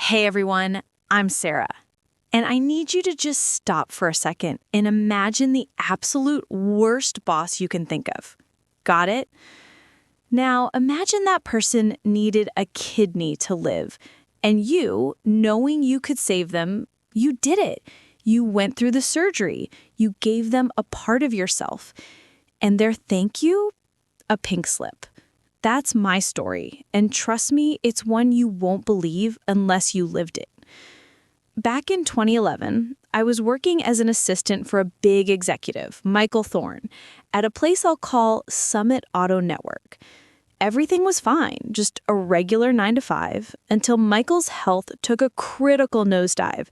Hey everyone, I'm Sarah. And I need you to just stop for a second and imagine the absolute worst boss you can think of. Got it? Now, imagine that person needed a kidney to live, and you, knowing you could save them, you did it. You went through the surgery. You gave them a part of yourself. And their thank you? A pink slip. That's my story, and trust me, it's one you won't believe unless you lived it. Back in 2011, I was working as an assistant for a big executive, Michael Thorne, at a place I'll call Summit Auto Network. Everything was fine, just a regular 9 to 5, until Michael's health took a critical nosedive.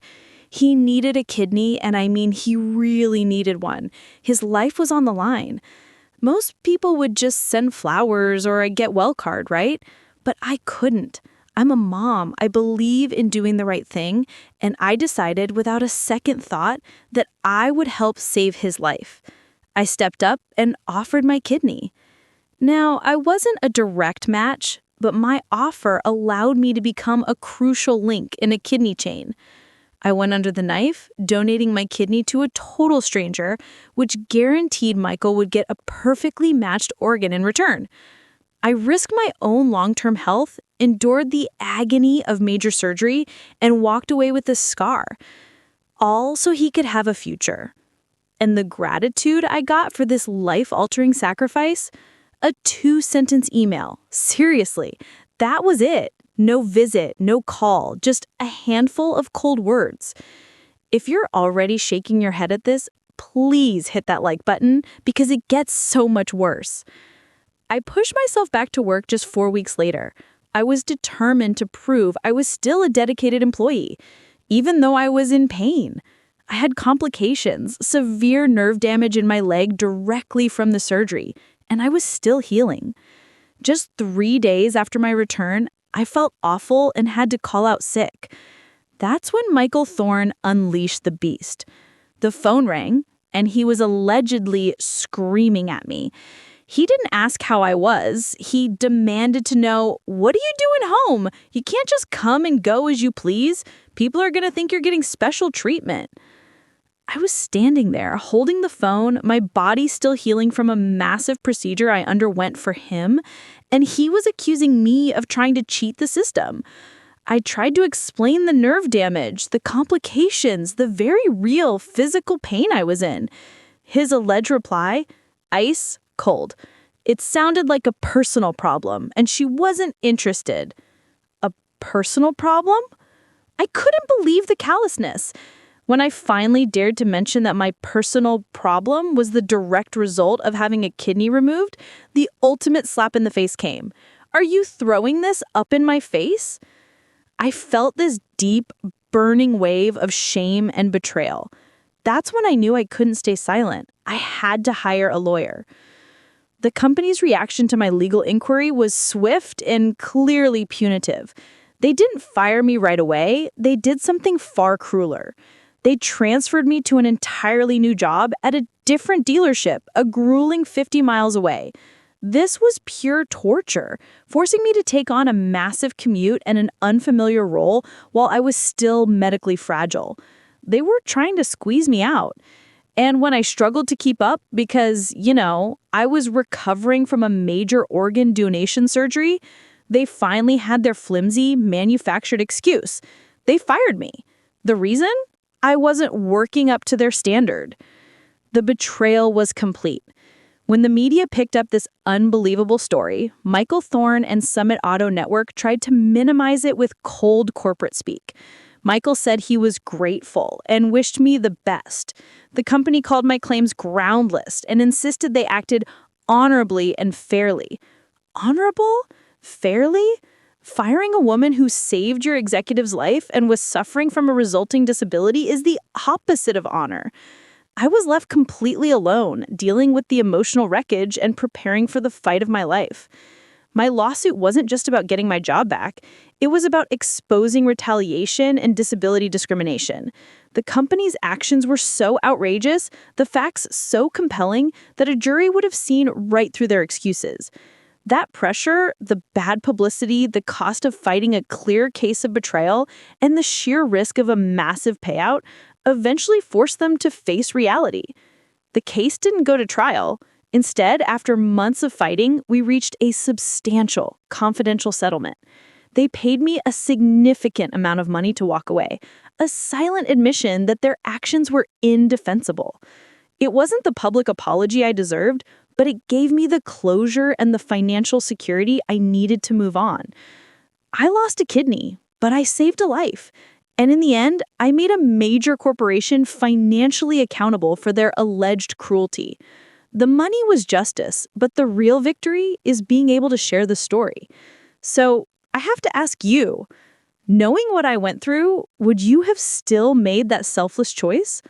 He needed a kidney, and I mean he really needed one. His life was on the line. Most people would just send flowers or a get well card, right? But I couldn't. I'm a mom. I believe in doing the right thing, and I decided without a second thought that I would help save his life. I stepped up and offered my kidney. Now, I wasn't a direct match, but my offer allowed me to become a crucial link in a kidney chain. I went under the knife, donating my kidney to a total stranger, which guaranteed Michael would get a perfectly matched organ in return. I risked my own long-term health, endured the agony of major surgery, and walked away with a scar, all so he could have a future. And the gratitude I got for this life-altering sacrifice? A 2-sentence email. Seriously, that was it. No visit, no call, just a handful of cold words. If you're already shaking your head at this, please hit that like button because it gets so much worse. I pushed myself back to work just 4 weeks later. I was determined to prove I was still a dedicated employee, even though I was in pain. I had complications, severe nerve damage in my leg directly from the surgery, and I was still healing. Just 3 days after my return, I felt awful and had to call out sick. That's when Michael Thorne unleashed the beast. The phone rang, and he was allegedly screaming at me. He didn't ask how I was. He demanded to know, "What are you doing home? You can't just come and go as you please. People are going to think you're getting special treatment." I was standing there, holding the phone, my body still healing from a massive procedure I underwent for him, and he was accusing me of trying to cheat the system. I tried to explain the nerve damage, the complications, the very real physical pain I was in. His alleged reply? Ice cold. It sounded like a personal problem, and she wasn't interested. A personal problem? I couldn't believe the callousness. When I finally dared to mention that my personal problem was the direct result of having a kidney removed, the ultimate slap in the face came. "Are you throwing this up in my face?" I felt this deep, burning wave of shame and betrayal. That's when I knew I couldn't stay silent. I had to hire a lawyer. The company's reaction to my legal inquiry was swift and clearly punitive. They didn't fire me right away. They did something far crueler. They transferred me to an entirely new job at a different dealership, a grueling 50 miles away. This was pure torture, forcing me to take on a massive commute and an unfamiliar role while I was still medically fragile. They were trying to squeeze me out. And when I struggled to keep up because, I was recovering from a major organ donation surgery, they finally had their flimsy, manufactured excuse. They fired me. The reason? I wasn't working up to their standard. The betrayal was complete. When the media picked up this unbelievable story, Michael Thorne and Summit Auto Network tried to minimize it with cold corporate speak. Michael said he was grateful and wished me the best. The company called my claims groundless and insisted they acted honorably and fairly. Honorable? Fairly? Firing a woman who saved your executive's life and was suffering from a resulting disability is the opposite of honor. I was left completely alone, dealing with the emotional wreckage and preparing for the fight of my life. My lawsuit wasn't just about getting my job back. It was about exposing retaliation and disability discrimination. The company's actions were so outrageous, the facts so compelling, that a jury would have seen right through their excuses. That pressure, the bad publicity, the cost of fighting a clear case of betrayal, and the sheer risk of a massive payout eventually forced them to face reality. The case didn't go to trial. Instead, after months of fighting, we reached a substantial, confidential settlement. They paid me a significant amount of money to walk away, a silent admission that their actions were indefensible. It wasn't the public apology I deserved, but it gave me the closure and the financial security I needed to move on. I lost a kidney, but I saved a life. And in the end, I made a major corporation financially accountable for their alleged cruelty. The money was justice, but the real victory is being able to share the story. So I have to ask you, knowing what I went through, would you have still made that selfless choice?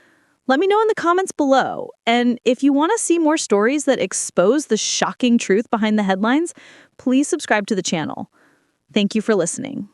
Let me know in the comments below. And if you want to see more stories that expose the shocking truth behind the headlines, please subscribe to the channel. Thank you for listening.